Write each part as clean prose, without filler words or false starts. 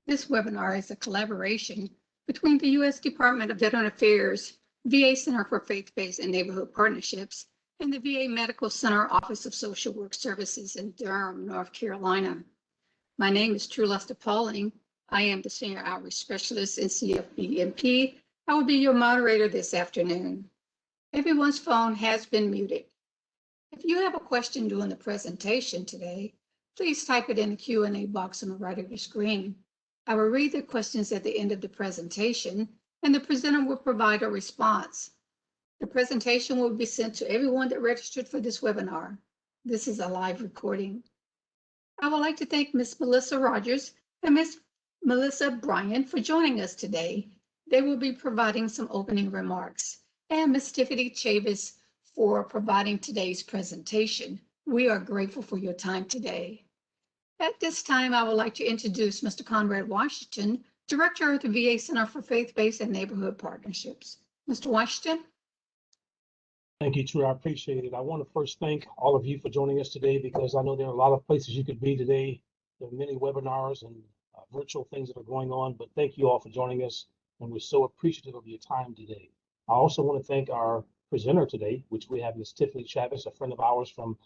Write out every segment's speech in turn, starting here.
This webinar is a collaboration between the U.S. Department of Veteran Affairs, VA Center for Faith-Based and Neighborhood Partnerships, and the VA Medical Center Office of Social Work Services in Durham, North Carolina. My name is True Lester Pauling. I am the Senior Outreach Specialist in CFBMP. I will be your moderator this afternoon. Everyone's phone has been muted. If you have a question during the presentation today, please type it in the Q&A box on the right of your screen. I will read the questions at the end of the presentation, and the presenter will provide a response. The presentation will be sent to everyone that registered for this webinar. This is a live recording. I would like to thank Ms. Melissa Rogers and Ms. Melissa Bryant for joining us today. They will be providing some opening remarks, and Ms. Tiffany Chavis for providing today's presentation. We are grateful for your time today. At this time, I would like to introduce Mr. Conrad Washington, Director of the VA Center for Faith-Based and Neighborhood Partnerships. Mr. Washington. Thank you, True. I appreciate it. I want to first thank all of you for joining us today, because I know there are a lot of places you could be today. There are many webinars and virtual things that are going on, but thank you all for joining us, and we're so appreciative of your time today. I also want to thank our presenter today, which we have Ms. Tiffany Chavis, a friend of ours from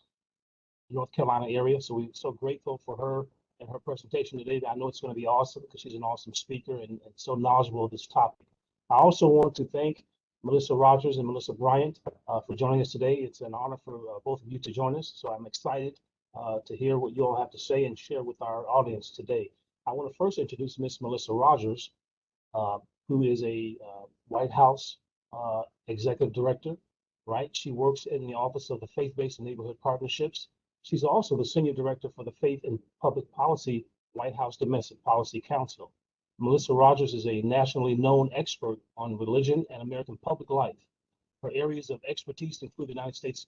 North Carolina area. So we're so grateful for her and her presentation today. I know it's going to be awesome because she's an awesome speaker and so knowledgeable of this topic. I also want to thank Melissa Rogers and Melissa Bryant for joining us today. It's an honor for both of you to join us. So I'm excited to hear what you all have to say and share with our audience today. I want to first introduce Ms. Melissa Rogers, who is a White House Executive Director, right? She works in the Office of the Faith-Based and Neighborhood Partnerships. She's also the Senior Director for the Faith and Public Policy White House Domestic Policy Council. Melissa Rogers is a nationally known expert on religion and American public life. Her areas of expertise include the United States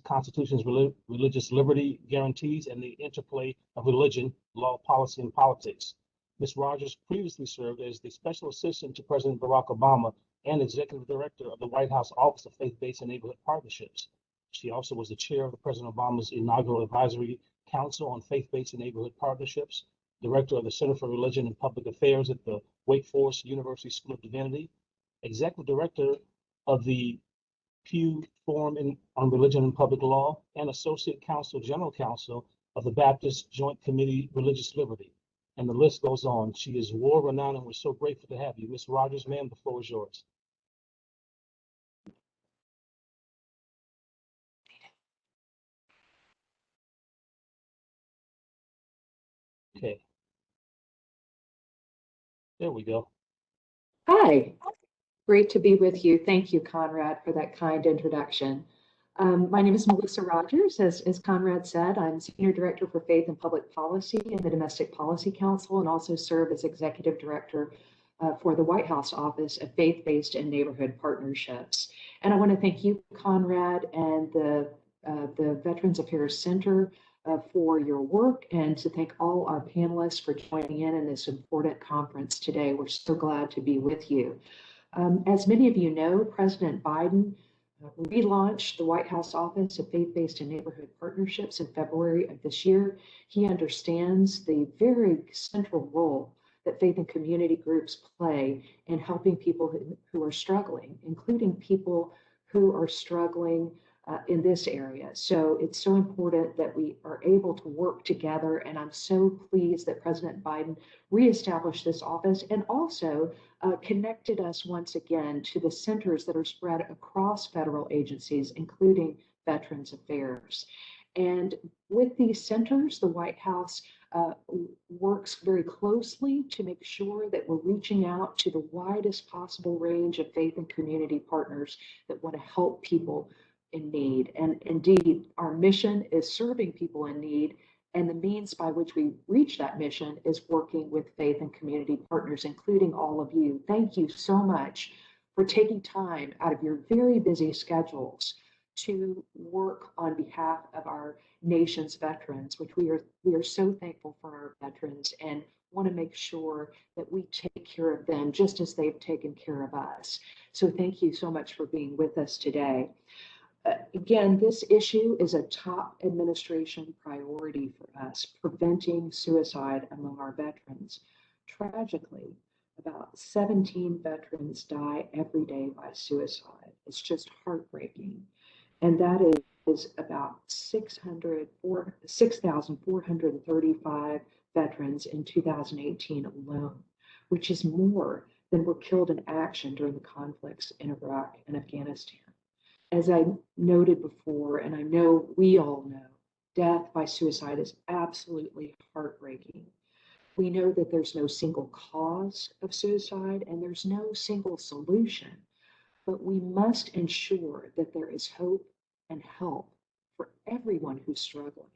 Constitution's religious liberty guarantees and the interplay of religion, law, policy, and politics. Ms. Rogers previously served as the Special Assistant to President Barack Obama and Executive Director of the White House Office of Faith-Based and Neighborhood Partnerships. She also was the chair of the President Obama's inaugural Advisory Council on Faith-Based and Neighborhood Partnerships, Director of the Center for Religion and Public Affairs at the Wake Forest University School of Divinity, Executive Director of the Pew Forum on Religion and Public Law, and Associate General Counsel of the Baptist Joint Committee Religious Liberty. And the list goes on. She is world-renowned, and we're so grateful to have you. Ms. Rogers, ma'am, the floor is yours. Okay. There we go. Hi, great to be with you. Thank you, Conrad, for that kind introduction. My name is Melissa Rogers. As Conrad said, I'm Senior Director for Faith and Public Policy in the Domestic Policy Council, and also serve as Executive Director for the White House Office of Faith-Based and Neighborhood Partnerships. And I want to thank you, Conrad, and the Veterans Affairs Center for your work, and to thank all our panelists for joining in this important conference today. We're so glad to be with you. As many of you know, President Biden relaunched the White House Office of Faith-Based and Neighborhood Partnerships in February of this year. He understands the very central role that faith and community groups play in helping people who are struggling, including people who are struggling in this area. So it's so important that we are able to work together, and I'm so pleased that President Biden reestablished this office and also connected us once again to the centers that are spread across federal agencies, including Veterans Affairs. And with these centers, the White House works very closely to make sure that we're reaching out to the widest possible range of faith and community partners that want to help people in need. And indeed, our mission is serving people in need, and the means by which we reach that mission is working with faith and community partners, including all of you. Thank you so much for taking time out of your very busy schedules to work on behalf of our nation's veterans, which we are so thankful for our veterans, and want to make sure that we take care of them just as they've taken care of us. So thank you so much for being with us today. Again, this issue is a top administration priority for us, preventing suicide among our veterans. Tragically, about 17 veterans die every day by suicide. It's just heartbreaking. And that is about 6,435 veterans in 2018 alone, which is more than were killed in action during the conflicts in Iraq and Afghanistan. As I noted before, and I know we all know, death by suicide is absolutely heartbreaking. We know that there's no single cause of suicide and there's no single solution, but we must ensure that there is hope and help for everyone who's struggling.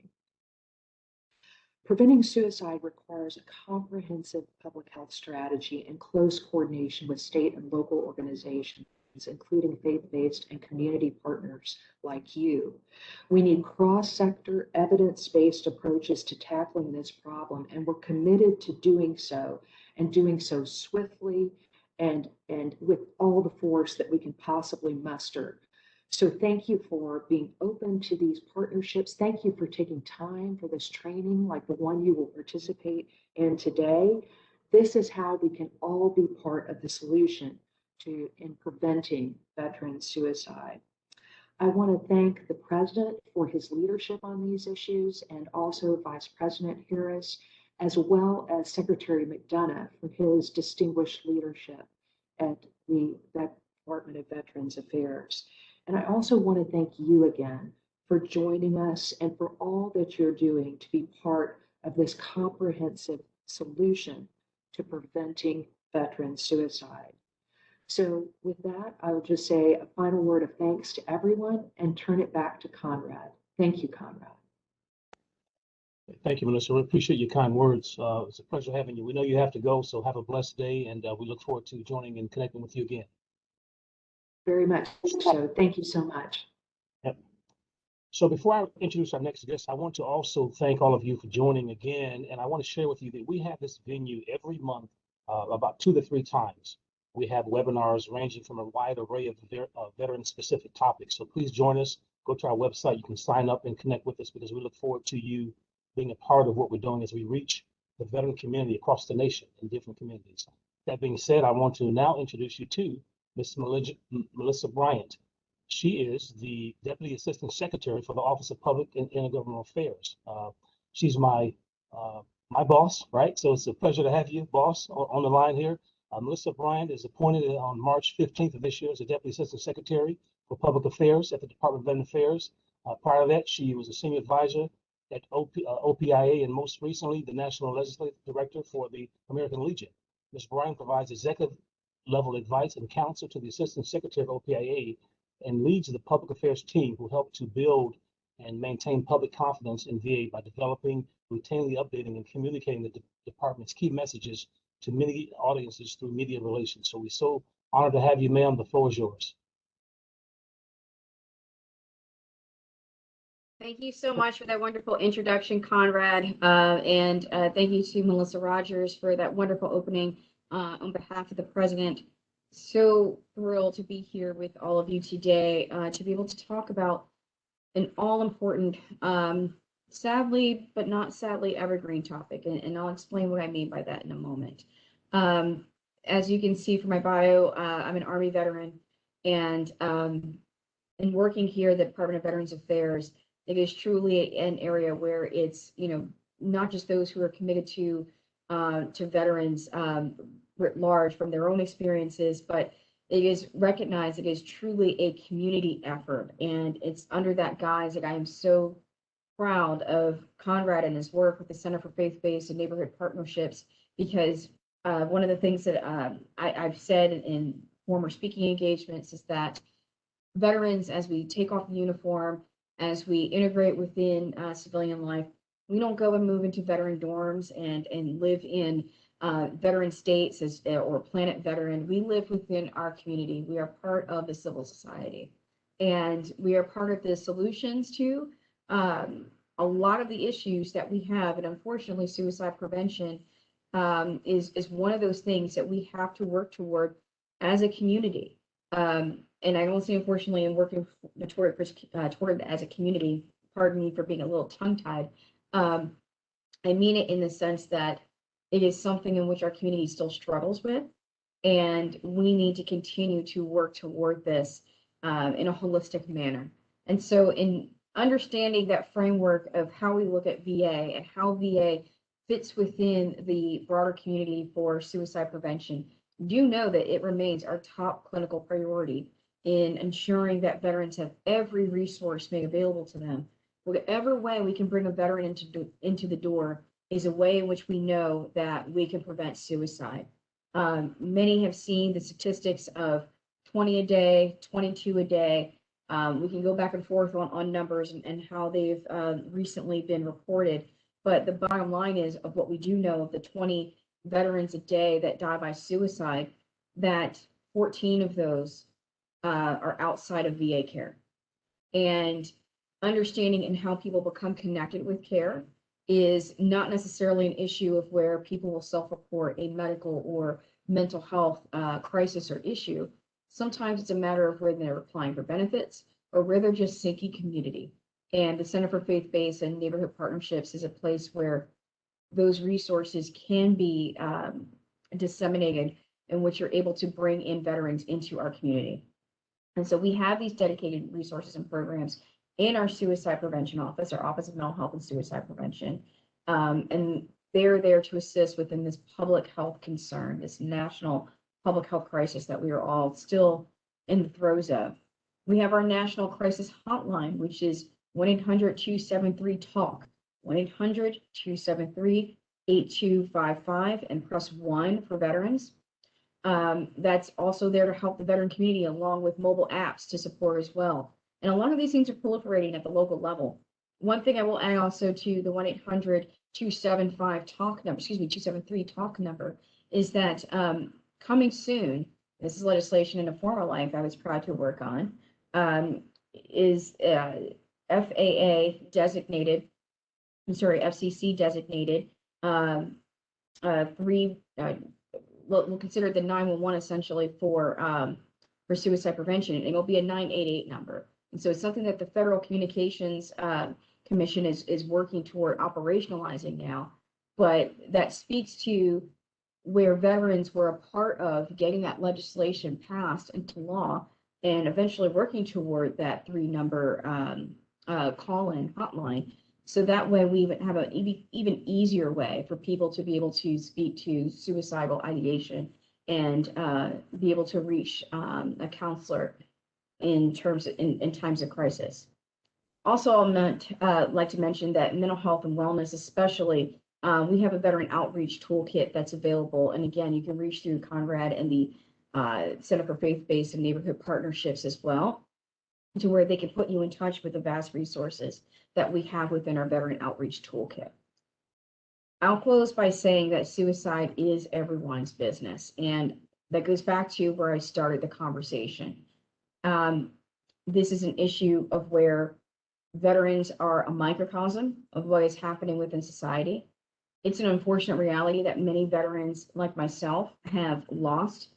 Preventing suicide requires a comprehensive public health strategy in close coordination with state and local organizations, including faith-based and community partners like you. We need cross-sector, evidence-based approaches to tackling this problem, and we're committed to doing so, and doing so swiftly and with all the force that we can possibly muster. So thank you for being open to these partnerships. Thank you for taking time for this training like the one you will participate in today. This is how we can all be part of the solution in preventing veteran suicide. I want to thank the President for his leadership on these issues and also Vice President Harris, as well as Secretary McDonough for his distinguished leadership at the Department of Veterans Affairs. And I also want to thank you again for joining us and for all that you're doing to be part of this comprehensive solution to preventing veteran suicide. So with that, I will just say a final word of thanks to everyone and turn it back to Conrad. Thank you, Conrad. Thank you, Melissa. We appreciate your kind words. It's a pleasure having you. We know you have to go, so have a blessed day, and we look forward to joining and connecting with you again. Very much so. Thank you so much. Yep. So before I introduce our next guest, I want to also thank all of you for joining again, and I want to share with you that we have this venue every month, about 2 to 3 times. We have webinars ranging from a wide array of veteran-specific topics. So please join us. Go to our website. You can sign up and connect with us because we look forward to you being a part of what we're doing as we reach the veteran community across the nation in different communities. That being said, I want to now introduce you to Ms. Melissa Bryant. She is the Deputy Assistant Secretary for the Office of Public and Intergovernmental Affairs. She's my boss, right? So it's a pleasure to have you, boss, on the line here. Melissa Bryant is appointed on March 15th of this year as the Deputy Assistant Secretary for Public Affairs at the Department of Veteran Affairs. Prior to that, she was a Senior Advisor at OPIA and most recently the National Legislative Director for the American Legion. Ms. Bryant provides executive level advice and counsel to the Assistant Secretary of OPIA and leads the public affairs team who help to build and maintain public confidence in VA by developing, routinely updating, and communicating the department's key messages to many audiences through media relations. So we're so honored to have you, ma'am. The floor is yours. Thank you so much for that wonderful introduction, Conrad. And thank you to Melissa Rogers for that wonderful opening on behalf of the President. So thrilled to be here with all of you today to be able to talk about an all-important, sadly, but not sadly, evergreen topic. And I'll explain what I mean by that in a moment. As you can see from my bio, I'm an Army veteran, and in working here at the Department of Veterans Affairs, it is truly an area where it's, not just those who are committed to veterans writ large from their own experiences, but it is recognized it is truly a community effort. And it's under that guise that I am so proud of Conrad and his work with the Center for Faith-Based and Neighborhood Partnerships, because one of the things that I've said in former speaking engagements is that veterans, as we take off the uniform, as we integrate within civilian life, we don't go and move into veteran dorms and live in veteran states or Planet Veteran. We live within our community. We are part of the civil society, and we are part of the solutions to a lot of the issues that we have. And unfortunately, suicide prevention is one of those things that we have to work toward as a community. And I don't say, unfortunately, in working toward as a community, pardon me for being a little tongue-tied, I mean it in the sense that It is something in which our community still struggles with, and we need to continue to work toward this in a holistic manner. And so in understanding that framework of how we look at VA and how VA fits within the broader community for suicide prevention, do know that it remains our top clinical priority in ensuring that veterans have every resource made available to them. Whatever way we can bring a veteran into the door is a way in which we know that we can prevent suicide. Many have seen the statistics of 20 a day, 22 a day. We can go back and forth on numbers and how they've recently been reported. But the bottom line is of what we do know of the 20 veterans a day that die by suicide, that 14 of those are outside of VA care. And understanding and how people become connected with care is not necessarily an issue of where people will self-report a medical or mental health crisis or issue. Sometimes it's a matter of where they're applying for benefits or where they're just seeking community. And the Center for Faith-Based and Neighborhood Partnerships is a place where those resources can be disseminated, in which you're able to bring in veterans into our community. And so we have these dedicated resources and programs in our suicide prevention office, our Office of Mental Health and Suicide Prevention. And they're there to assist within this public health concern, this national public health crisis that we are all still in the throes of. We have our national crisis hotline, which is 1-800-273-TALK, 1-800-273-8255, and press 1 for veterans. That's also there to help the veteran community, along with mobile apps to support as well. And a lot of these things are proliferating at the local level. One thing I will add also to the 1-800-275-TALK number, 273-TALK number, is that coming soon, this is legislation in a former life I was proud to work on, is FCC designated, we'll consider the 911 essentially for suicide prevention, and it will be a 988 number. And so it's something that the Federal Communications Commission is working toward operationalizing now, but that speaks to where veterans were a part of getting that legislation passed into law and eventually working toward that 3-number call-in hotline. So that way we even have an even easier way for people to be able to speak to suicidal ideation and be able to reach a counselor in times of crisis. Also, I'll like to mention that mental health and wellness, especially, we have a veteran outreach toolkit that's available. And again, you can reach through Conrad and the Center for Faith-Based and Neighborhood Partnerships as well, to where they can put you in touch with the vast resources that we have within our veteran outreach toolkit. I'll close by saying that suicide is everyone's business. And that goes back to where I started the conversation. This is an issue of where veterans are a microcosm of what is happening within society. It's an unfortunate reality that many veterans, like myself, have lost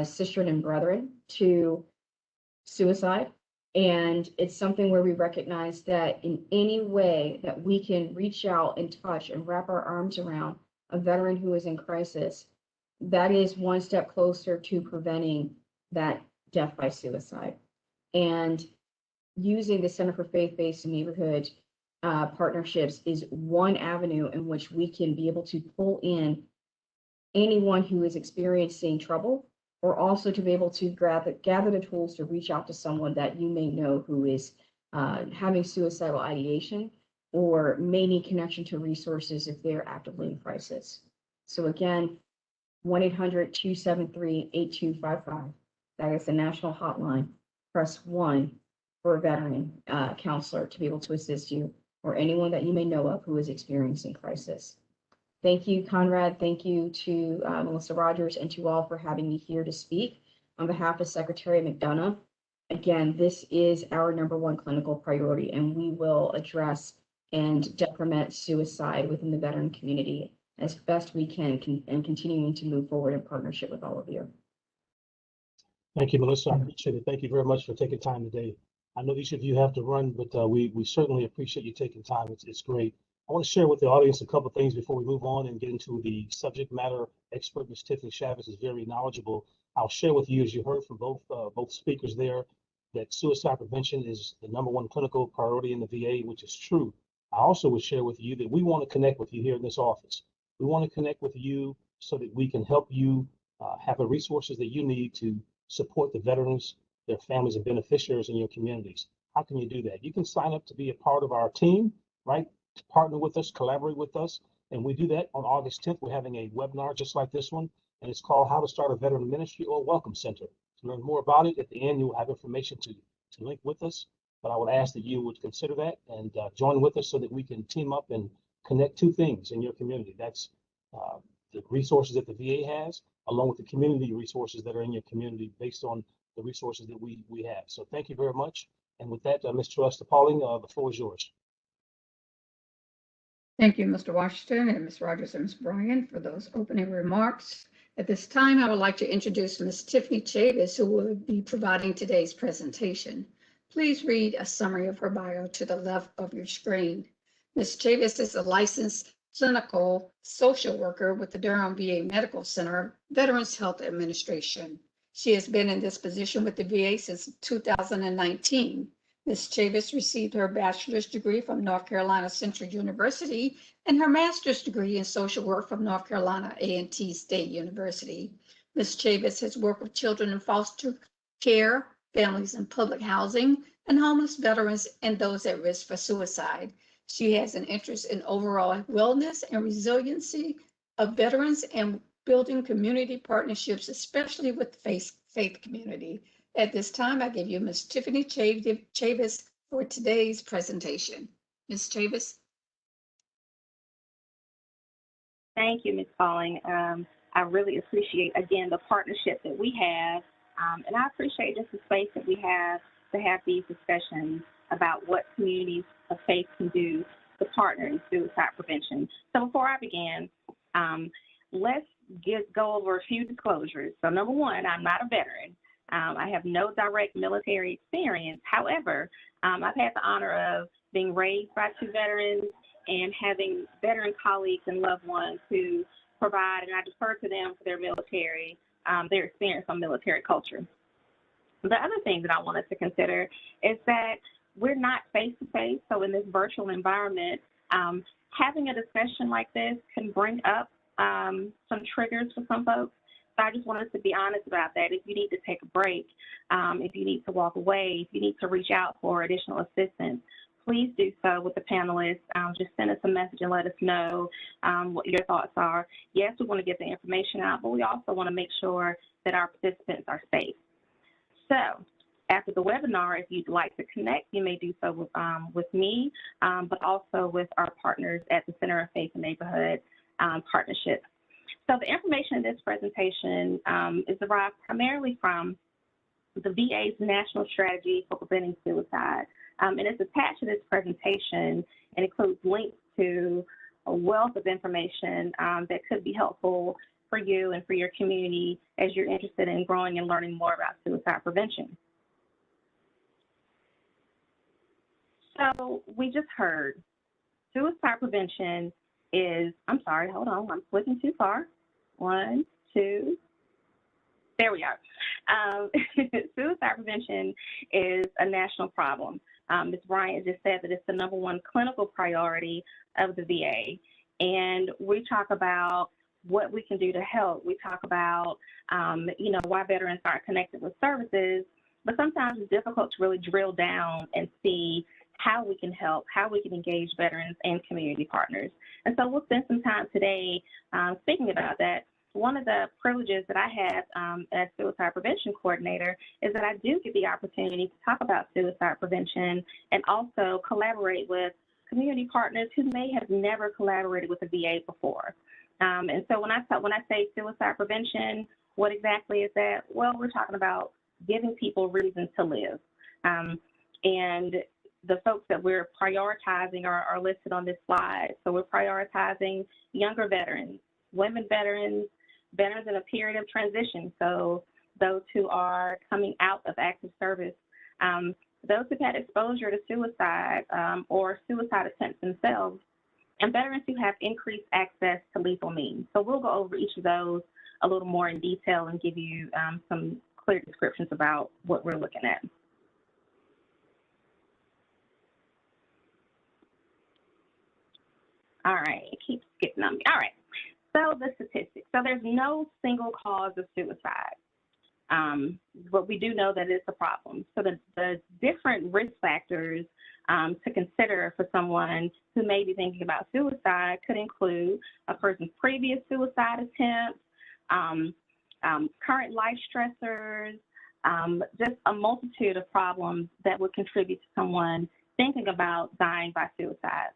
sisters and brethren to suicide. And it's something where we recognize that in any way that we can reach out and touch and wrap our arms around a veteran who is in crisis, that is one step closer to preventing that death by suicide. And using the Center for Faith-Based and Neighborhood Partnerships is one avenue in which we can be able to pull in anyone who is experiencing trouble, or also to be able to gather the tools to reach out to someone that you may know who is having suicidal ideation or may need connection to resources if they're actively in crisis. So again, 1-800-273-8255. That is the national hotline. Press 1 for a veteran counselor to be able to assist you, or anyone that you may know of who is experiencing crisis. Thank you, Conrad. Thank you to Melissa Rogers and to all for having me here to speak. On behalf of Secretary McDonough, again, this is our #1 clinical priority, and we will address and decrement suicide within the veteran community as best we can and continuing to move forward in partnership with all of you. Thank you, Melissa. I appreciate it. Thank you very much for taking time today. I know each of you have to run, but we certainly appreciate you taking time. It's great. I want to share with the audience a couple of things before we move on and get into the subject matter expert. Ms. Tiffany Chavez is very knowledgeable. I'll share with you, as you heard from both speakers there, that suicide prevention is the #1 clinical priority in the VA, which is true. I also would share with you that we want to connect with you here in this office. We want to connect with you so that we can help you have the resources that you need to support the veterans, their families, and beneficiaries in your communities. How can you do that? You can sign up to be a part of our team, right? To partner with us, collaborate with us. And we do that on August 10th. We're having a webinar just like this one, and it's called How to Start a Veteran Ministry or Welcome Center. To learn more about it, at the end, you'll have information to link with us. But I would ask that you would consider that and join with us so that we can team up and connect two things in your community. That's the resources that the VA has, along with the community resources that are in your community based on the resources that we have. So thank you very much. And with that, Ms. Celeste Pauling, the floor is yours. Thank you, Mr. Washington and Ms. Rogers and Ms. Bryan for those opening remarks. At this time, I would like to introduce Ms. Tiffany Chavez, who will be providing today's presentation. Please read a summary of her bio to the left of your screen. Ms. Chavez is a licensed clinical social worker with the Durham VA Medical Center Veterans Health Administration. She has been in this position with the VA since 2019. Ms. Chavez received her bachelor's degree from North Carolina Central University and her master's degree in social work from North Carolina A&T State University. Ms. Chavez has worked with children in foster care, families in public housing, and homeless veterans and those at risk for suicide. She has an interest in overall wellness and resiliency of veterans and building community partnerships, especially with the faith community. At this time, I give you Ms. Tiffany Chavez for today's presentation. Ms. Chavez. Thank you, Ms. Pauling. I really appreciate, again, the partnership that we have, and I appreciate just the space that we have to have these discussions about what communities of faith can do to partner in suicide prevention. So before I begin, let's go over a few disclosures. So number one, I'm not a veteran. I have no direct military experience. However, I've had the honor of being raised by 2 veterans and having veteran colleagues and loved ones who provide, and I defer to them for their experience on military culture. The other thing that I wanted to consider is that we're not face-to-face, so in this virtual environment, having a discussion like this can bring up some triggers for some folks. So I just wanted to be honest about that. If you need to take a break, if you need to walk away, if you need to reach out for additional assistance, please do so with the panelists. Just send us a message and let us know what your thoughts are. Yes, we want to get the information out, but we also want to make sure that our participants are safe. So after the webinar, if you'd like to connect, you may do so with me, but also with our partners at the Center of Faith and Neighborhood Partnership. So the information in this presentation is derived primarily from the VA's National Strategy for Preventing Suicide. And it's attached to this presentation and includes links to a wealth of information that could be helpful for you and for your community as you're interested in growing and learning more about suicide prevention. So we just heard suicide prevention is, I'm sorry, hold on, I'm flicking too far. 1, 2, there we are. Suicide prevention is a national problem. Ms. Bryant just said that it's the #1 clinical priority of the VA. And we talk about what we can do to help. We talk about, why veterans aren't connected with services, but sometimes it's difficult to really drill down and see how we can help, how we can engage veterans and community partners. And so we'll spend some time today speaking about that. One of the privileges that I have as suicide prevention coordinator is that I do get the opportunity to talk about suicide prevention and also collaborate with community partners who may have never collaborated with the VA before. And so when I say suicide prevention, what exactly is that? Well, we're talking about giving people reasons to live. And the folks that we're prioritizing are listed on this slide. So we're prioritizing younger veterans, women veterans, veterans in a period of transition. So those who are coming out of active service, those who've had exposure to suicide or suicide attempts themselves, and veterans who have increased access to lethal means. So we'll go over each of those a little more in detail and give you some clear descriptions about what we're looking at. All right, it keeps skipping on me. All right, so the statistics. So there's no single cause of suicide, but we do know that it's a problem. So the different risk factors to consider for someone who may be thinking about suicide could include a person's previous suicide attempts, current life stressors, just a multitude of problems that would contribute to someone thinking about dying by suicide.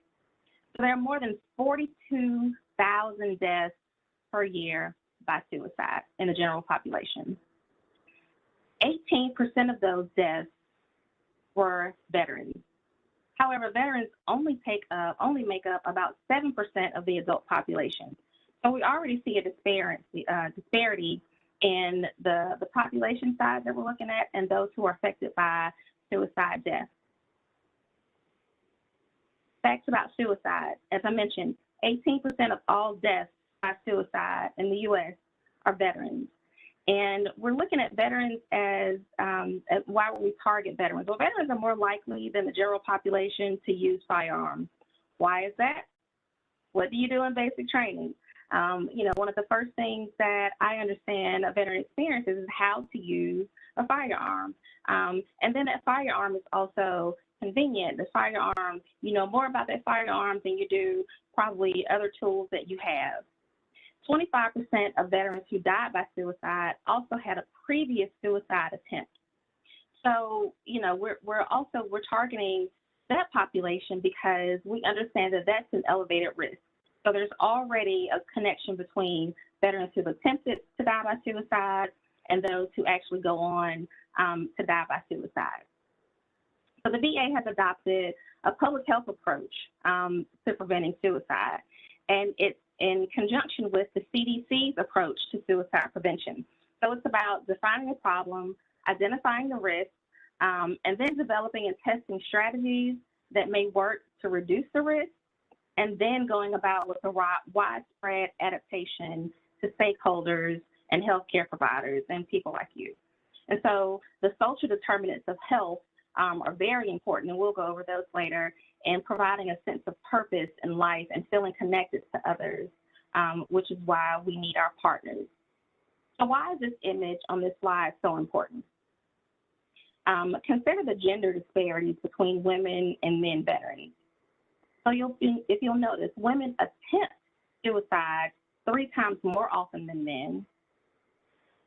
So there are more than 42,000 deaths per year by suicide in the general population. 18% of those deaths were veterans. However, veterans only make up about 7% of the adult population. So we already see a disparity in the population size that we're looking at and those who are affected by suicide deaths. Facts about suicide. As I mentioned, 18% of all deaths by suicide in the U.S. are veterans. And we're looking at veterans as why would we target veterans? Well, veterans are more likely than the general population to use firearms. Why is that? What do you do in basic training? One of the first things that I understand a veteran experiences is how to use a firearm. And then that firearm is also convenient. The firearm, you know more about that firearm than you do probably other tools that you have. 25% of veterans who died by suicide also had a previous suicide attempt. So, we're targeting that population because we understand that that's an elevated risk. So there's already a connection between veterans who've attempted to die by suicide and those who actually go on to die by suicide. So the VA has adopted a public health approach to preventing suicide, and it's in conjunction with the CDC's approach to suicide prevention. So it's about defining a problem, identifying the risk, and then developing and testing strategies that may work to reduce the risk, and then going about with a widespread adaptation to stakeholders and healthcare providers and people like you. And so the social determinants of health are very important, and we'll go over those later, and providing a sense of purpose in life and feeling connected to others, which is why we need our partners. So why is this image on this slide so important? Consider the gender disparities between women and men veterans. So if you'll notice, women attempt suicide 3 times more often than men.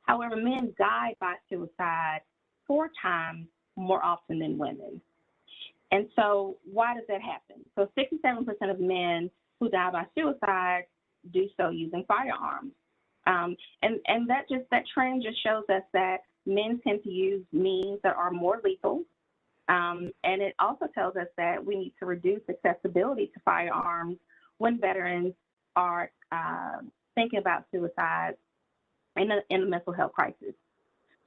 However, men die by suicide 4 times more often than women. And so why does that happen? So 67% of men who die by suicide do so using firearms. And that trend just shows us that men tend to use means that are more lethal. And it also tells us that we need to reduce accessibility to firearms when veterans are thinking about suicide in a mental health crisis.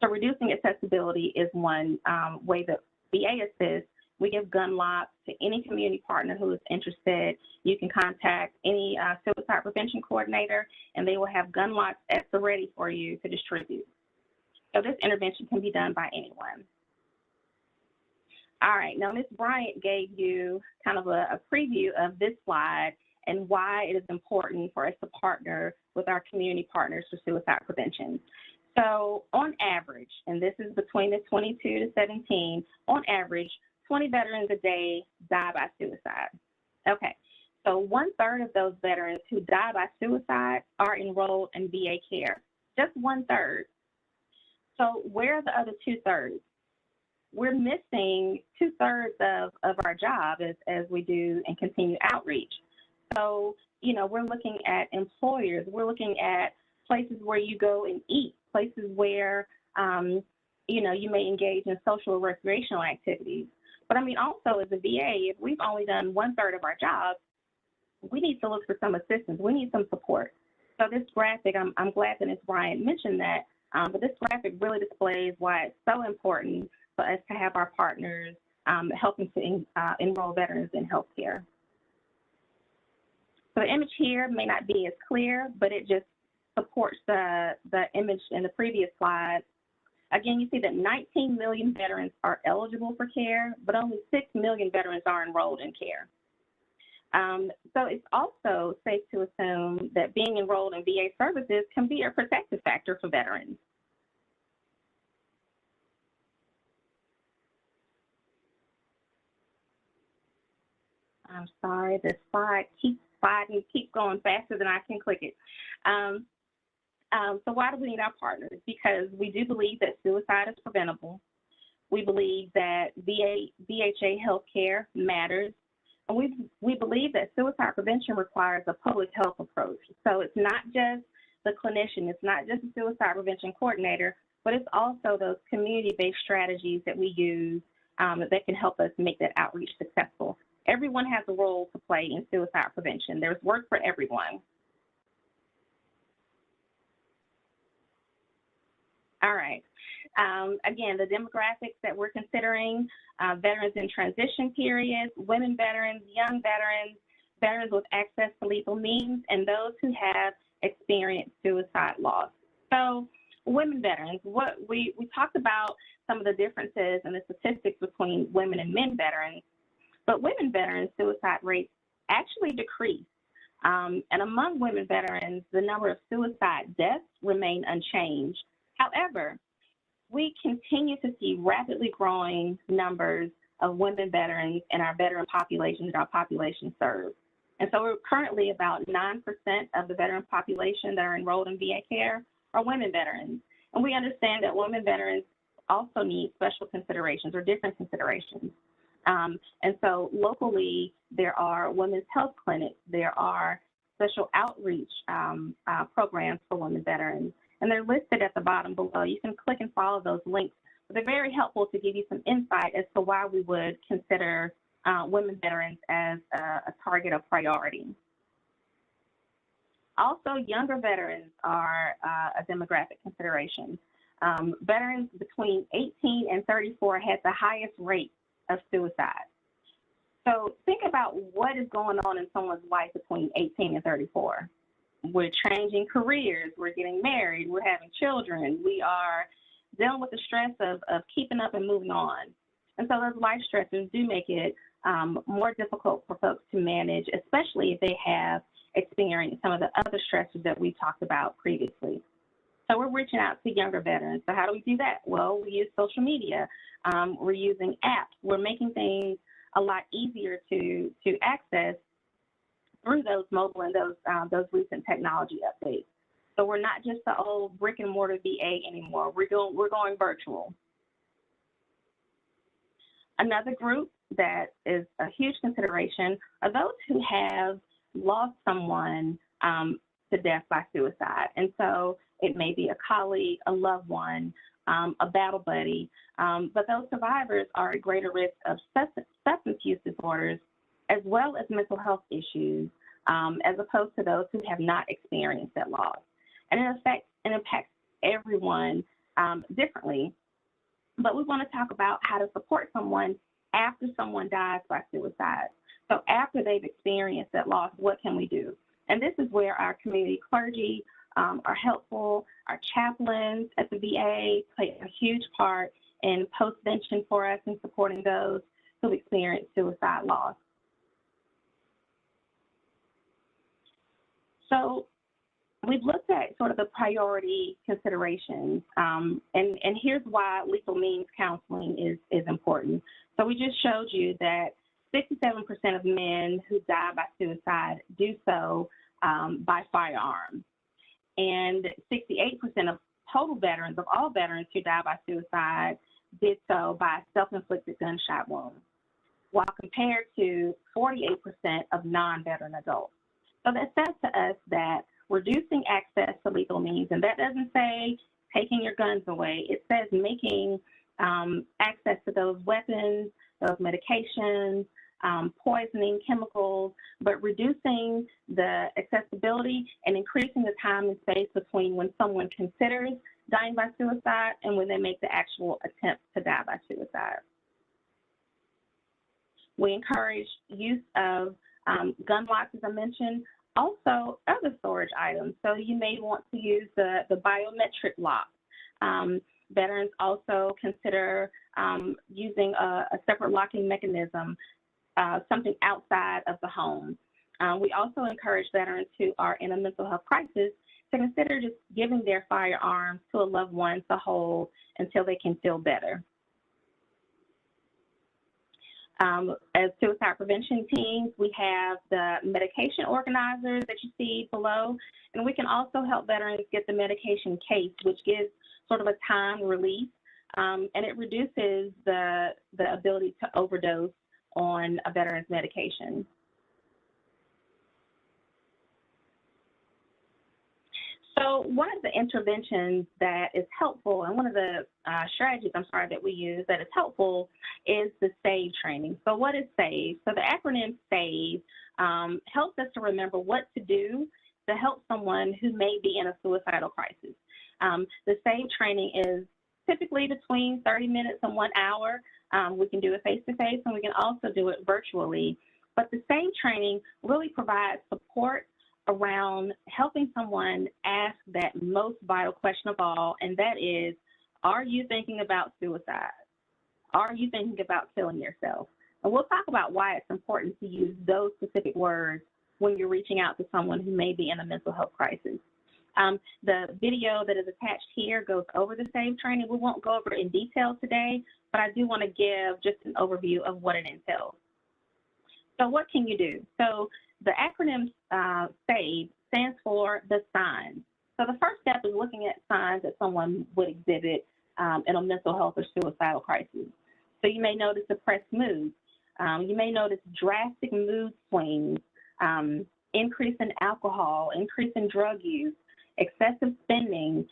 So reducing accessibility is one way that VA assists. We give gun locks to any community partner who is interested. You can contact any suicide prevention coordinator, and they will have gun locks at the ready for you to distribute. So this intervention can be done by anyone. All right, now Ms. Bryant gave you kind of a preview of this slide and why it is important for us to partner with our community partners for suicide prevention. So on average, and this is between the 22 to 17, on average, 20 veterans a day die by suicide. Okay, so 1/3 of those veterans who die by suicide are enrolled in VA care, just 1/3. So where are the other 2/3? We're missing 2/3 of our job as we do and continue outreach. So, we're looking at employers, we're looking at places where you go and eat, places where, you may engage in social or recreational activities. But I mean, also as a VA, if we've only done 1/3 of our job, we need to look for some assistance. We need some support. So this graphic, I'm glad that Ms. Bryant mentioned that, but this graphic really displays why it's so important for us to have our partners helping to enroll veterans in healthcare. So the image here may not be as clear, but it just supports the image in the previous slide. Again, you see that 19 million veterans are eligible for care, but only 6 million veterans are enrolled in care. So it's also safe to assume that being enrolled in VA services can be a protective factor for veterans. I'm sorry, the slide keeps sliding, keeps going faster than I can click it. So why do we need our partners? Because we do believe that suicide is preventable. We believe that VHA healthcare matters. And we believe that suicide prevention requires a public health approach. So it's not just the clinician, it's not just the suicide prevention coordinator, but it's also those community-based strategies that we use that can help us make that outreach successful. Everyone has a role to play in suicide prevention. There's work for everyone. All right. Again, the demographics that we're considering, veterans in transition periods, women veterans, young veterans, veterans with access to lethal means, and those who have experienced suicide loss. So women veterans, what we talked about some of the differences and the statistics between women and men veterans, but women veterans suicide rates actually decrease. And among women veterans, the number of suicide deaths remain unchanged. However, we continue to see rapidly growing numbers of women veterans in our veteran population that our population serves. And so we're currently about 9% of the veteran population that are enrolled in VA care are women veterans. And we understand that women veterans also need special considerations or different considerations. And so locally, there are women's health clinics, there are special outreach programs for women veterans, and they're listed at the bottom below. You can click and follow those links. They're very helpful to give you some insight as to why we would consider women veterans as a target of priority. Also, younger veterans are a demographic consideration. Veterans between 18 and 34 had the highest rate of suicide. So think about what is going on in someone's life between 18 and 34. We're changing careers, we're getting married, we're having children, we are dealing with the stress of keeping up and moving on. And so those life stressors do make it more difficult for folks to manage, especially if they have experienced some of the other stressors that we talked about previously. So we're reaching out to younger veterans. So how do we do that? Well, we use social media. We're using apps. We're making things a lot easier to access through those mobile and those recent technology updates. So we're not just the old brick and mortar VA anymore. We're going virtual. Another group that is a huge consideration are those who have lost someone to death by suicide. And so it may be a colleague, a loved one, a battle buddy, but those survivors are at greater risk of substance use disorders as well as mental health issues, as opposed to those who have not experienced that loss. And it impacts everyone differently. But we want to talk about how to support someone after someone dies by suicide. So after they've experienced that loss, what can we do? And this is where our community clergy are helpful. Our chaplains at the VA play a huge part in postvention for us in supporting those who experience suicide loss. So we've looked at sort of the priority considerations, and here's why lethal means counseling is important. So we just showed you that 67% of men who die by suicide do so by firearm, and 68% of total veterans, of all veterans who die by suicide, did so by self-inflicted gunshot wounds, while compared to 48% of non-veteran adults. So that says to us that reducing access to lethal means, and that doesn't say taking your guns away, it says making access to those weapons, those medications, poisoning, chemicals, but reducing the accessibility and increasing the time and space between when someone considers dying by suicide and when they make the actual attempt to die by suicide. We encourage use of gun locks, as I mentioned. Also, other storage items. So you may want to use the biometric lock. Veterans also consider using a separate locking mechanism, something outside of the home. We also encourage veterans who are in a mental health crisis to consider just giving their firearms to a loved one to hold until they can feel better. As suicide prevention teams, we have the medication organizers that you see below, and we can also help veterans get the medication case, which gives sort of a time release, and it reduces the ability to overdose on a veteran's medication. So one of the interventions that is helpful, and one of the strategies, that we use that is helpful is the SAVE training. So what is SAVE? So the acronym SAVE helps us to remember what to do to help someone who may be in a suicidal crisis. The SAVE training is typically between 30 minutes and 1 hour. We can do it face-to-face, and we can also do it virtually. But the SAVE training really provides support around helping someone ask that most vital question of all, and that is, are you thinking about suicide? Are you thinking about killing yourself? And we'll talk about why it's important to use those specific words when you're reaching out to someone who may be in a mental health crisis. The video that is attached here goes over the SAVE training. We won't go over it in detail today, but I do want to give just an overview of what it entails. So what can you do? So the acronym SAVE stands for the signs. So the first step is looking at signs that someone would exhibit in a mental health or suicidal crisis. So you may notice depressed mood. You may notice drastic mood swings, increase in alcohol, increase in drug use, excessive spending,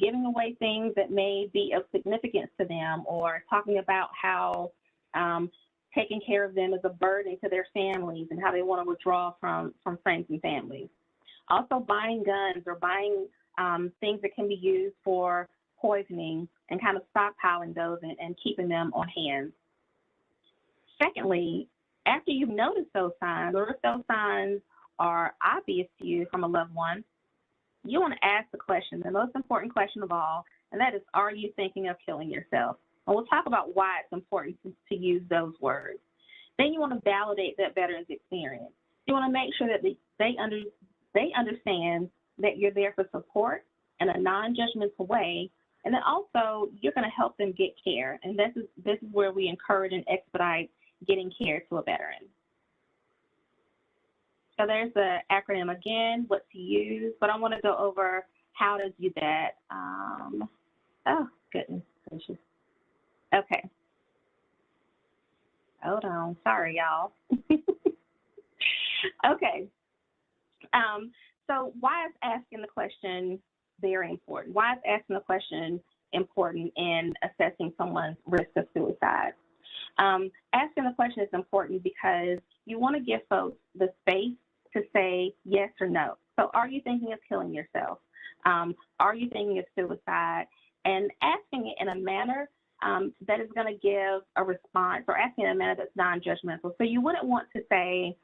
giving away things that may be of significance to them, or talking about how taking care of them is a burden to their families and how they want to withdraw from friends and families. Also buying guns or buying things that can be used for poisoning and kind of stockpiling those and keeping them on hand. Secondly, after you've noticed those signs, or if those signs are obvious to you from a loved one, you want to ask the question, the most important question of all, and that is, are you thinking of killing yourself? And we'll talk about why it's important to use those words. Then you want to validate that veteran's experience. You want to make sure that they understand that you're there for support in a non-judgmental way, and then also you're going to help them get care. And this is where we encourage and expedite getting care to a veteran. So there's the acronym again, what to use, but I want to go over how to do that. Oh, goodness gracious. Okay. Hold on. Sorry, y'all. Okay. So why is asking the question very important? Why is asking the question important in assessing someone's risk of suicide? Asking the question is important because you want to give folks the space to say yes or no. So are you thinking of killing yourself? Are you thinking of suicide? And asking it in a manner that is going to give a response, or asking in a manner that's non-judgmental. So you wouldn't want to say,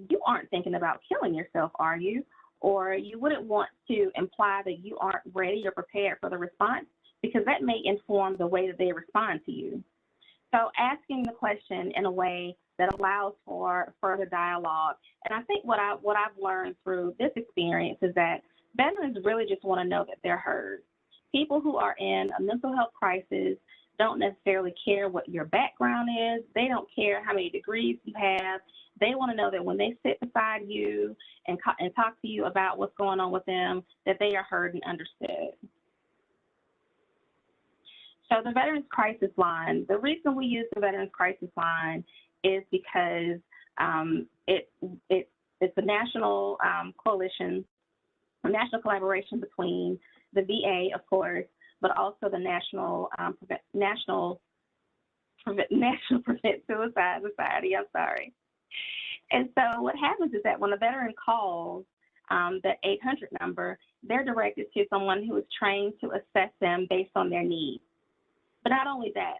you aren't thinking about killing yourself, are you? Or you wouldn't want to imply that you aren't ready or prepared for the response, because that may inform the way that they respond to you. So asking the question in a way that allows for further dialogue. And I think what I've learned through this experience is that veterans really just want to know that they're heard. People who are in a mental health crisis don't necessarily care what your background is. They don't care how many degrees you have. They want to know that when they sit beside you and talk to you about what's going on with them, that they are heard and understood. So the Veterans Crisis Line, the reason we use the Veterans Crisis Line is because it's a national coalition, a national collaboration between the VA, of course, but also the National Prevent Suicide Society. I'm sorry. And so what happens is that when a veteran calls that 800 number, they're directed to someone who is trained to assess them based on their needs. But not only that,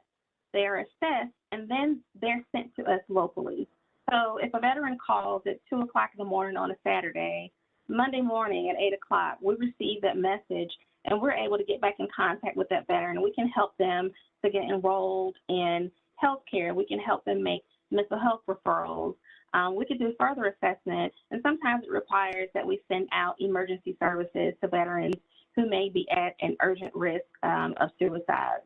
they are assessed and then they're sent to us locally. So if a veteran calls at 2 o'clock in the morning on a Saturday, Monday morning at 8 o'clock, we receive that message and we're able to get back in contact with that veteran. We can help them to get enrolled in healthcare. We can help them make mental health referrals. We can do further assessment, and sometimes it requires that we send out emergency services to veterans who may be at an urgent risk of suicide.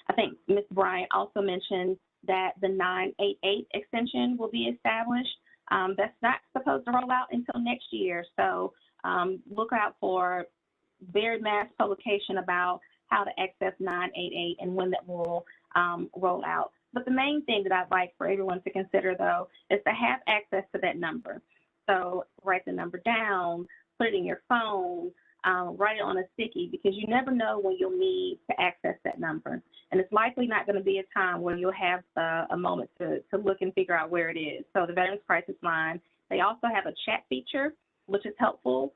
I think Ms. Bryant also mentioned that the 988 extension will be established. That's not supposed to roll out until next year, so look out for very mass publication about how to access 988 and when that will roll out. But the main thing that I'd like for everyone to consider, though, is to have access to that number. So write the number down, put it in your phone, write it on a sticky, because you never know when you'll need to access that number. And it's likely not going to be a time where you'll have a moment to look and figure out where it is. So the Veterans Crisis Line, they also have a chat feature, which is helpful,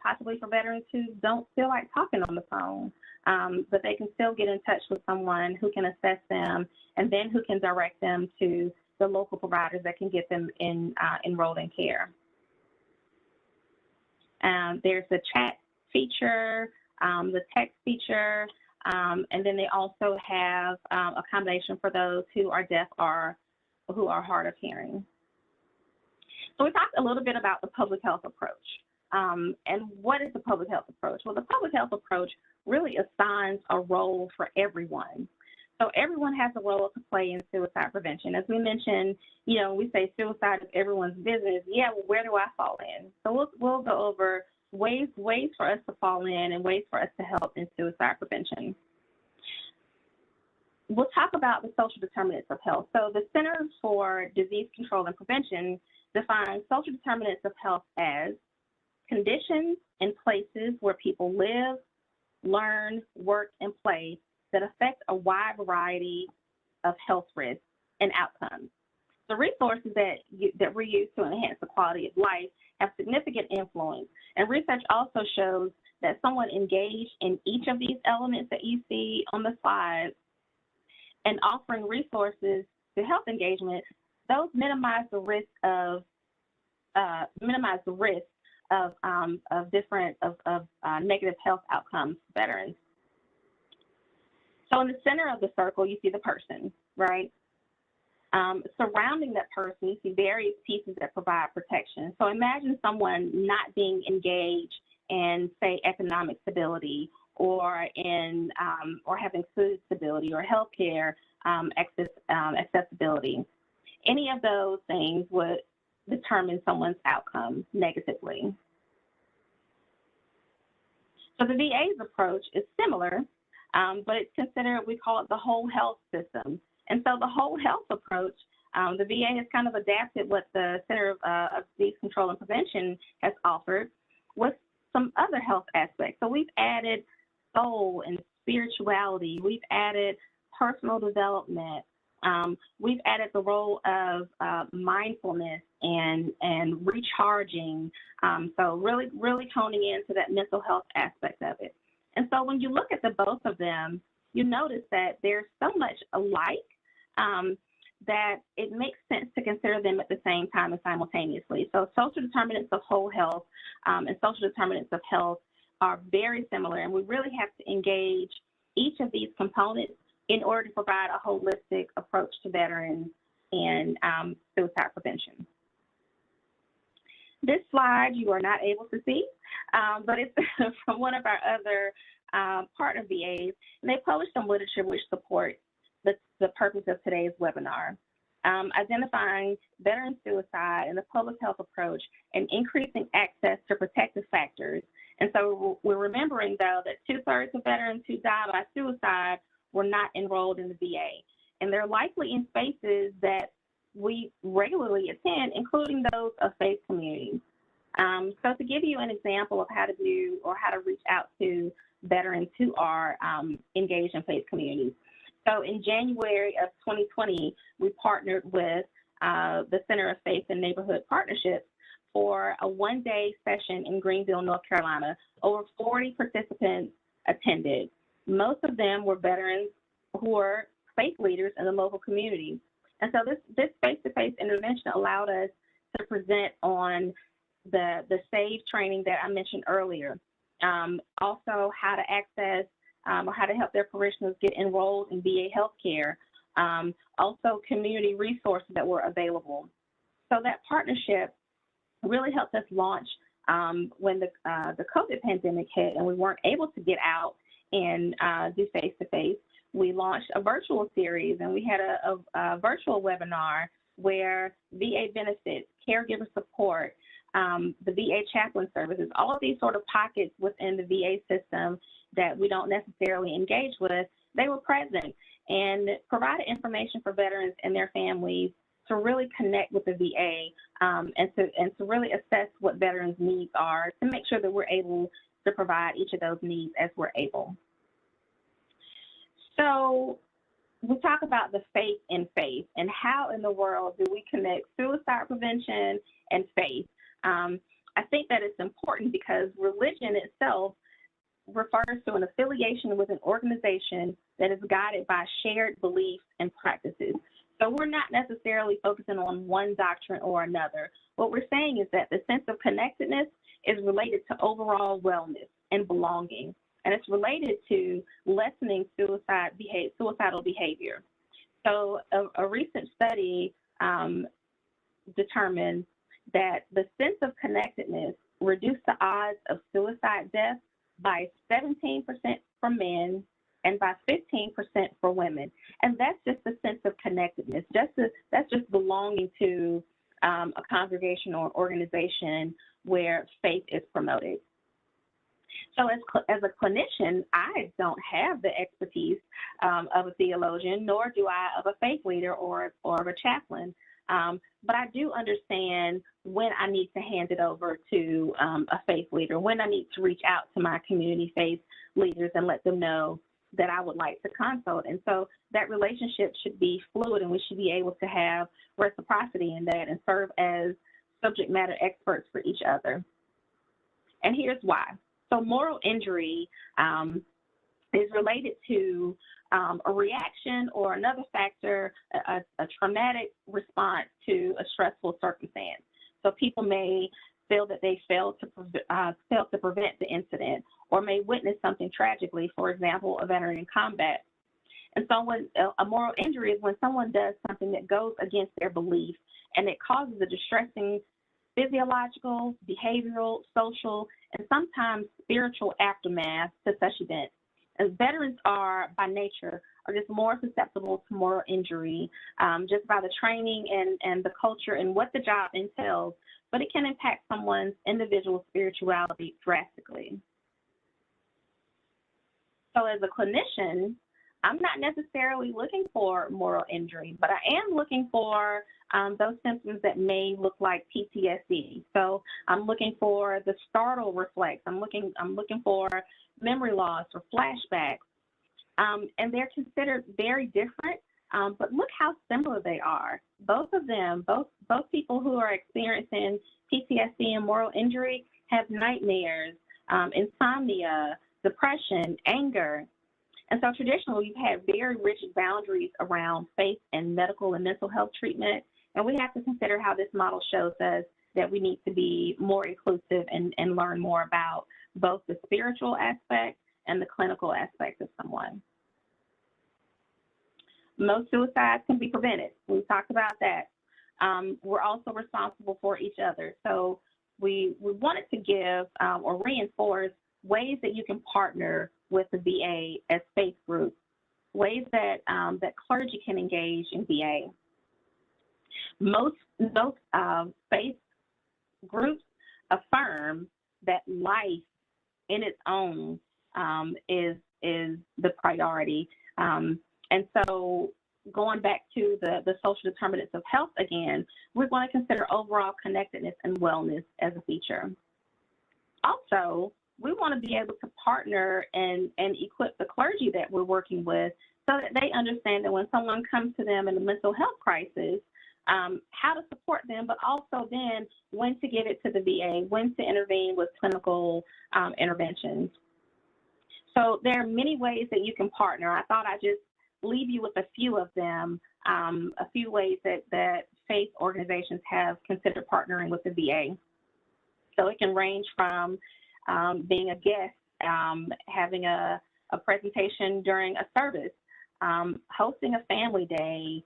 possibly for veterans who don't feel like talking on the phone, but they can still get in touch with someone who can assess them and then who can direct them to the local providers that can get them enrolled in care. There's the chat feature, the text feature, and then they also have a combination for those who are deaf or who are hard of hearing. So we talked a little bit about the public health approach. And what is the public health approach? Well, the public health approach really assigns a role for everyone. So everyone has a role to play in suicide prevention. As we mentioned, you know, we say suicide is everyone's business. Yeah, well, where do I fall in? So we'll go over ways for us to fall in and ways for us to help in suicide prevention. We'll talk about the social determinants of health. So the Centers for Disease Control and Prevention defines social determinants of health as conditions and places where people live, learn, work, and play that affect a wide variety of health risks and outcomes. The resources that we use to enhance the quality of life have significant influence, and research also shows that someone engaged in each of these elements that you see on the slide and offering resources to health engagement, those minimize the risk of negative health outcomes for veterans. So in the center of the circle, you see the person, right? Surrounding that person, you see various pieces that provide protection. So imagine someone not being engaged in, say, economic stability or in or having food stability or healthcare accessibility. Any of those things would determine someone's outcome negatively. So the VA's approach is similar, but it's considered, we call it the whole health system. And so the whole health approach, the VA has kind of adapted what the Center of Disease Control and Prevention has offered with some other health aspects. So we've added soul and spirituality. We've added personal development. We've added the role of mindfulness and recharging. So really honing into that mental health aspect of it. And so when you look at the both of them, you notice that there's so much alike that it makes sense to consider them at the same time and simultaneously. So social determinants of whole health and social determinants of health are very similar, and we really have to engage each of these components in order to provide a holistic approach to veterans and suicide prevention. This slide you are not able to see, but it's from one of our other partner VAs, and they published some literature which supports the purpose of today's webinar, identifying veteran suicide and the public health approach and increasing access to protective factors. And so we're remembering, though, that 2/3 of veterans who die by suicide were not enrolled in the VA. And they're likely in spaces that we regularly attend, including those of faith communities. So to give you an example of how to do or how to reach out to veterans who are engaged in faith communities. So in January of 2020, we partnered with the Center of Faith and Neighborhood Partnerships for a one-day session in Greenville, North Carolina. Over 40 participants attended. Most of them were veterans who were faith leaders in the local community. And so this face-to-face intervention allowed us to present on the SAVE training that I mentioned earlier. Also how to access or how to help their parishioners get enrolled in VA healthcare. Also community resources that were available. So that partnership really helped us launch when the COVID pandemic hit and we weren't able to get out and do face-to-face. We launched a virtual series, and we had a virtual webinar where VA benefits, caregiver support, the VA chaplain services, all of these sort of pockets within the VA system that we don't necessarily engage with, they were present and provided information for veterans and their families to really connect with the VA and to really assess what veterans' needs are to make sure that we're able to provide each of those needs as we're able. So we talk about the faith in faith and how in the world do we connect suicide prevention and faith. I think that it's important because religion itself refers to an affiliation with an organization that is guided by shared beliefs and practices. So we're not necessarily focusing on one doctrine or another. What we're saying is that the sense of connectedness is related to overall wellness and belonging, and it's related to lessening suicidal behavior. So a recent study determined that the sense of connectedness reduced the odds of suicide death by 17% for men and by 15% for women. And that's just a sense of connectedness. That's just belonging to a congregation or organization where faith is promoted. So as a clinician, I don't have the expertise of a theologian, nor do I of a faith leader or of a chaplain. But I do understand when I need to hand it over to a faith leader, when I need to reach out to my community faith leaders and let them know that I would like to consult. And so that relationship should be fluid, and we should be able to have reciprocity in that and serve as subject matter experts for each other. And here's why. So moral injury is related to a reaction or another factor, a traumatic response to a stressful circumstance. So people may feel that they failed to prevent the incident, or may witness something tragically, for example, a veteran in combat. And so when a moral injury is when someone does something that goes against their belief and it causes a distressing physiological, behavioral, social, and sometimes spiritual aftermath to such events. As veterans are, by nature, are just more susceptible to moral injury just by the training and the culture and what the job entails, but it can impact someone's individual spirituality drastically. So as a clinician, I'm not necessarily looking for moral injury, but I am looking for those symptoms that may look like PTSD. So I'm looking for the startle reflex. I'm looking for memory loss or flashbacks. And they're considered very different, but look how similar they are. Both of them, both people who are experiencing PTSD and moral injury have nightmares, insomnia, depression, anger. And so traditionally, we've had very rigid boundaries around faith and medical and mental health treatment. And we have to consider how this model shows us that we need to be more inclusive and learn more about both the spiritual aspect and the clinical aspect of someone. Most suicides can be prevented. We talked about that. We're also responsible for each other. So we wanted to give or reinforce ways that you can partner with the VA as faith groups, ways that that clergy can engage in VA. Most faith groups affirm that life in its own is the priority. And so going back to the social determinants of health again, we're going to consider overall connectedness and wellness as a feature. Also, we want to be able to partner and equip the clergy that we're working with so that they understand that when someone comes to them in a mental health crisis, how to support them, but also then when to give it to the VA, when to intervene with clinical interventions. So there are many ways that you can partner. I thought I'd just leave you with a few of them a few ways that faith organizations have considered partnering with the VA. So it can range from being a guest, having a presentation during a service, hosting a family day,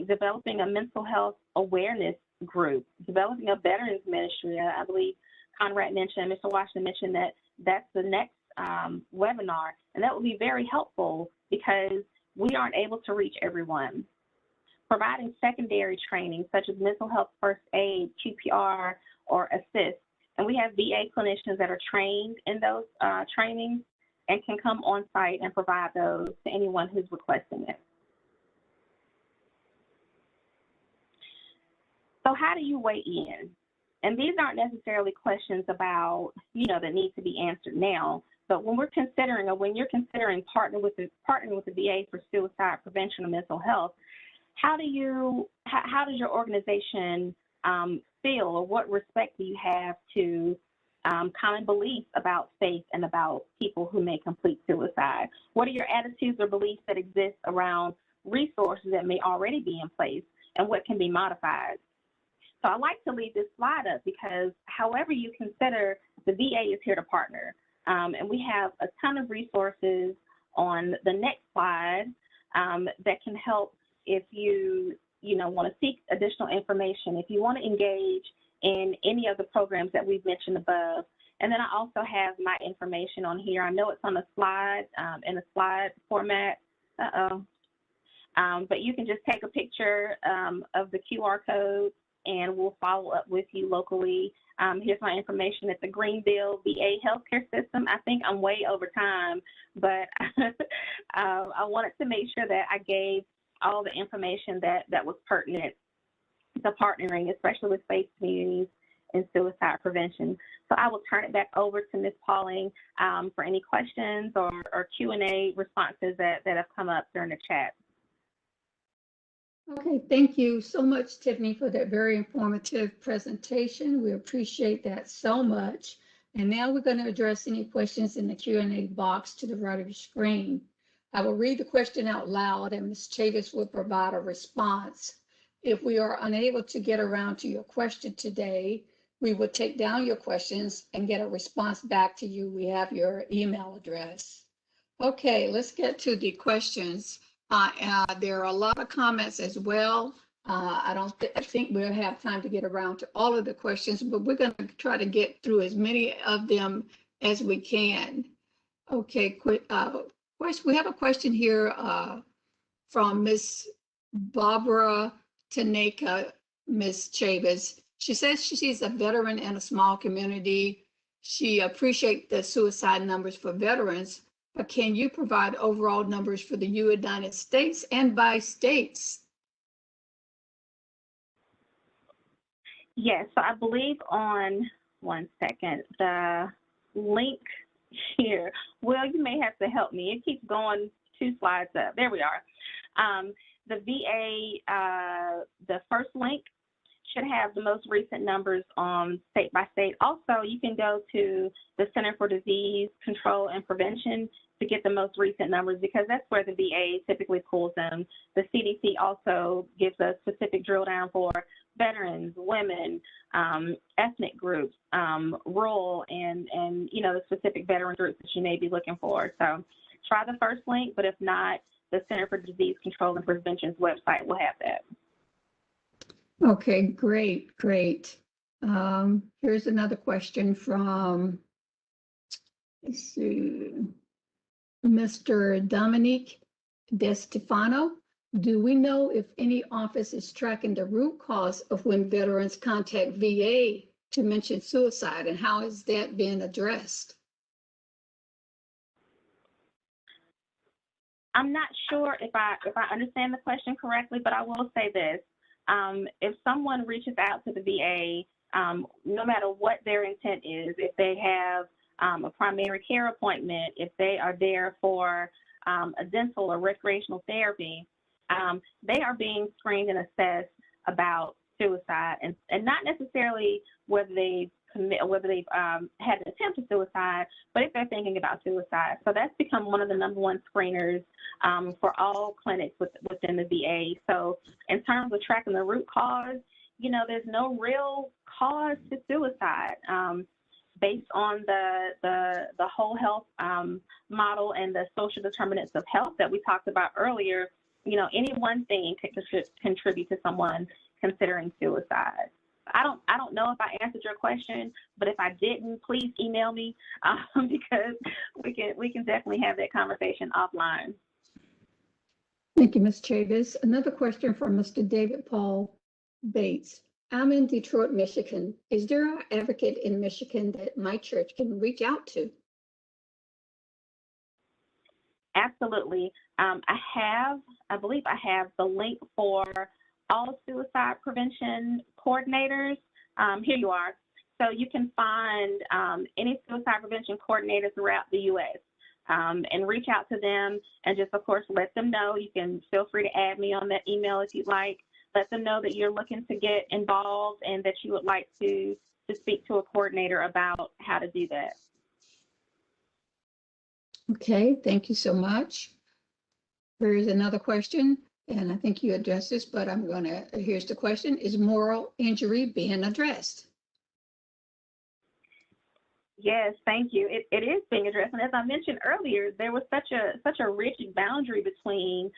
developing a mental health awareness group, developing a veterans ministry. I believe Conrad mentioned, Mr. Washington mentioned that that's the next webinar, and that will be very helpful because we aren't able to reach everyone. Providing secondary training such as mental health first aid, QPR, or assist. And we have VA clinicians that are trained in those trainings and can come on site and provide those to anyone who's requesting it. So how do you weigh in? And these aren't necessarily questions about, that need to be answered now, but when we're considering, or when you're considering partnering with the VA for suicide prevention and mental health, how does your organization feel, or what respect do you have to common beliefs about faith and about people who may complete suicide? What are your attitudes or beliefs that exist around resources that may already be in place, and what can be modified? So I like to leave this slide up because however you consider, the VA is here to partner. And we have a ton of resources on the next slide that can help if you want to seek additional information, if you want to engage in any of the programs that we've mentioned above. And then I also have my information on here. I know it's on a slide, in a slide format. But you can just take a picture of the QR code, and we'll follow up with you locally. Here's my information at the Greenville VA healthcare system. I think I'm way over time, but I wanted to make sure that I gave all the information that was pertinent to partnering, especially with faith communities in suicide prevention. So I will turn it back over to Ms. Pauling for any questions or Q&A responses that have come up during the chat. Okay, thank you so much, Tiffany, for that very informative presentation. We appreciate that so much. And now we're going to address any questions in the Q&A box to the right of your screen. I will read the question out loud, and Ms. Chavis will provide a response. If we are unable to get around to your question today, we will take down your questions and get a response back to you. We have your email address. Okay, let's get to the questions. There are a lot of comments as well. I think we'll have time to get around to all of the questions, but we're going to try to get through as many of them as we can. Okay, we have a question here from Miss Barbara Tanaka, Miss Chavis. She says she's a veteran in a small community. She appreciates the suicide numbers for veterans, but can you provide overall numbers for the United States and by states? Yes, so I believe on, one second, the link here, Will, you may have to help me. It keeps going 2 slides up. There we are. The VA, the first link should have the most recent numbers on state by state. Also, you can go to the Center for Disease Control and Prevention to get the most recent numbers because that's where the VA typically pulls them. The CDC also gives a specific drill down for veterans, women, ethnic groups, rural, and the specific veteran groups that you may be looking for. So try the first link, but if not, the Center for Disease Control and Prevention's website will have that. Okay, great. Here's another question from, let's see, Mr. Dominique DeStefano. Do we know if any office is tracking the root cause of when veterans contact VA to mention suicide, and how is that being addressed? I'm not sure if I understand the question correctly, but I will say this. If someone reaches out to the VA, no matter what their intent is, if they have a primary care appointment, if they are there for a dental or recreational therapy, they are being screened and assessed about suicide, and not necessarily whether they've whether they've had an attempt at suicide, but if they're thinking about suicide. So that's become one of the #1 screeners for all clinics within the VA. So in terms of tracking the root cause, there's no real cause to suicide. Based on the whole health model and the social determinants of health that we talked about earlier, any one thing could contribute to someone considering suicide. I don't know if I answered your question, but if I didn't, please email me because we can definitely have that conversation offline. Thank you, Ms. Chavis. Another question from Mr. David Paul Bates. I'm in Detroit, Michigan. Is there an advocate in Michigan that my church can reach out to? Absolutely. I believe I have the link for all suicide prevention coordinators. Here you are. So you can find any suicide prevention coordinator throughout the U.S. And reach out to them and just, of course, let them know. You can feel free to add me on that email if you'd like. Let them know that you're looking to get involved and that you would like to speak to a coordinator about how to do that. Okay, thank you so much. There is another question, and I think you addressed this, but here's the question. Is moral injury being addressed? Yes, thank you. It is being addressed. And as I mentioned earlier, there was such a rigid boundary between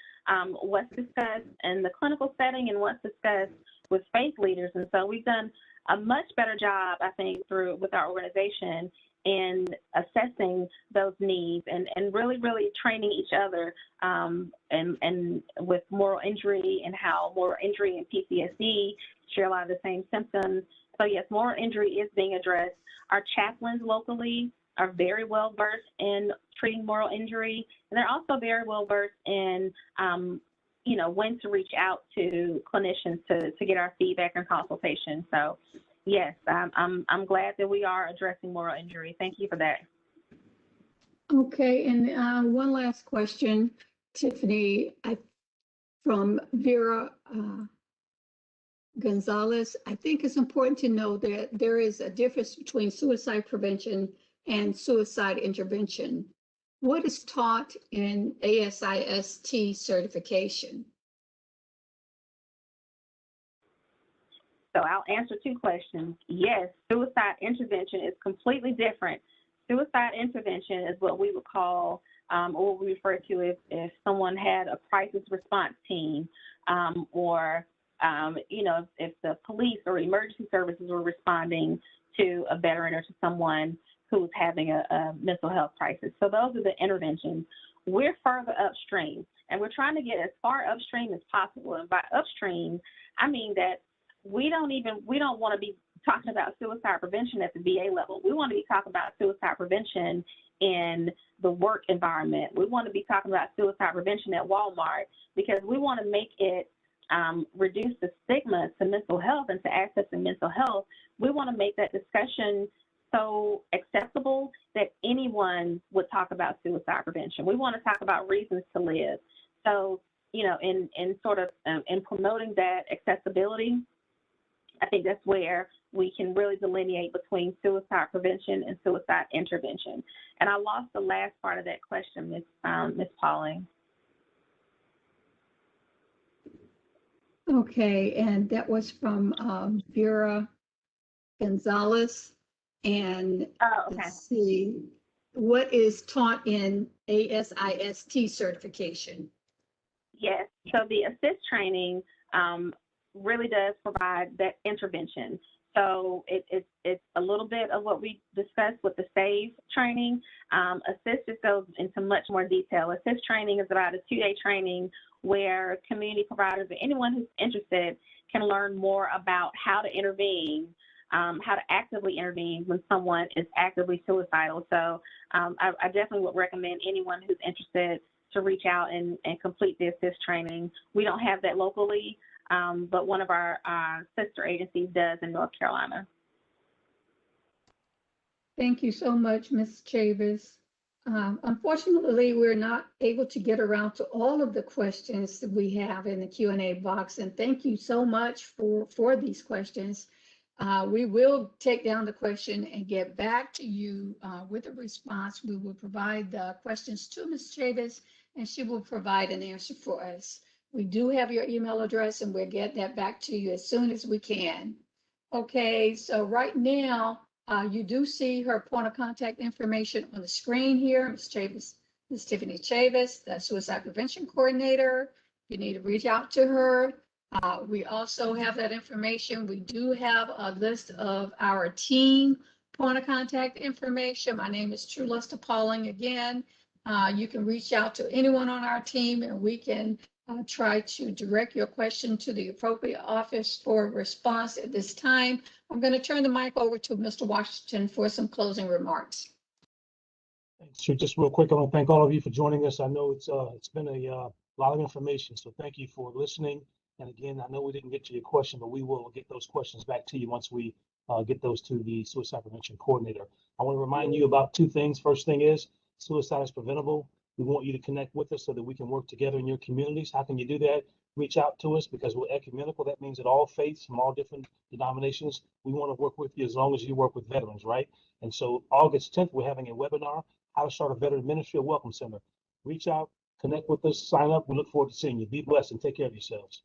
what's discussed in the clinical setting and what's discussed with faith leaders. And so we've done a much better job, I think, with our organization in assessing those needs and really, really training each other and with moral injury and how moral injury and PTSD share a lot of the same symptoms. So yes, moral injury is being addressed. Our chaplains locally are very well versed in treating moral injury, and they're also very well versed in, when to reach out to clinicians to get our feedback and consultation. So, yes, I'm glad that we are addressing moral injury. Thank you for that. Okay, and one last question, Tiffany, from Vera Gonzalez. I think it's important to know that there is a difference between suicide prevention and suicide intervention. What is taught in ASIST certification? So I'll answer 2 questions. Yes, suicide intervention is completely different. Suicide intervention is what we would call, or what we refer to if someone had a crisis response team, or if the police or emergency services were responding to a veteran or to someone who's having a mental health crisis. So those are the interventions. We're further upstream, and we're trying to get as far upstream as possible. And by upstream, I mean that we don't want to be talking about suicide prevention at the VA level. We want to be talking about suicide prevention in the work environment. We want to be talking about suicide prevention at Walmart because we want to make it reduce the stigma to mental health and to accessing mental health. We want to make that discussion so accessible that anyone would talk about suicide prevention. We want to talk about reasons to live. So, in promoting that accessibility, I think that's where we can really delineate between suicide prevention and suicide intervention. And I lost the last part of that question, Ms. Pauling. Okay, and that was from Vera Gonzalez. And let's see, what is taught in ASIST certification? Yes, so the ASSIST training really does provide that intervention. So it's a little bit of what we discussed with the SAVE training. ASSIST just goes into much more detail. ASSIST training is about a 2-day training where community providers or anyone who's interested can learn more about how to intervene, how to actively intervene when someone is actively suicidal. So I definitely would recommend anyone who's interested to reach out and complete the ASSIST training. We don't have that locally, but one of our sister agencies does in North Carolina. Thank you so much, Ms. Chavis. Unfortunately, we're not able to get around to all of the questions that we have in the Q&A box, and thank you so much for these questions. We will take down the question and get back to you with a response. We will provide the questions to Ms. Chavis, and she will provide an answer for us. We do have your email address, and we'll get that back to you as soon as we can. Okay, so right now, you do see her point of contact information on the screen here. Ms. Chavis, Ms. Tiffany Chavis, the Suicide Prevention Coordinator. You need to reach out to her. We also have that information. We do have a list of our team point of contact information. My name is True Luster Pauling again. You can reach out to anyone on our team and we can try to direct your question to the appropriate office for response at this time. I'm going to turn the mic over to Mr. Washington for some closing remarks. So just real quick, I want to thank all of you for joining us. I know it's been a lot of information, so thank you for listening. And again, I know we didn't get to your question, but we will get those questions back to you once we get those to the Suicide Prevention Coordinator. I want to remind you about two things. First thing is suicide is preventable. We want you to connect with us so that we can work together in your communities. How can you do that? Reach out to us because we're ecumenical. That means that all faiths from all different denominations, we want to work with you as long as you work with veterans, right? And so August 10th, we're having a webinar, How to Start a Veteran Ministry, a Welcome Center. Reach out, connect with us, sign up. We look forward to seeing you. Be blessed and take care of yourselves.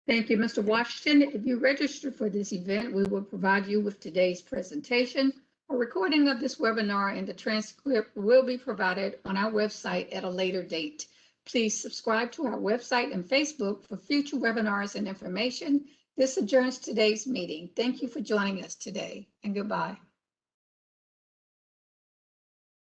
Thank you, Mr. Washington. If you register for this event, we will provide you with today's presentation. A recording of this webinar and the transcript will be provided on our website at a later date. Please subscribe to our website and Facebook for future webinars and information. This adjourns today's meeting. Thank you for joining us today, and goodbye.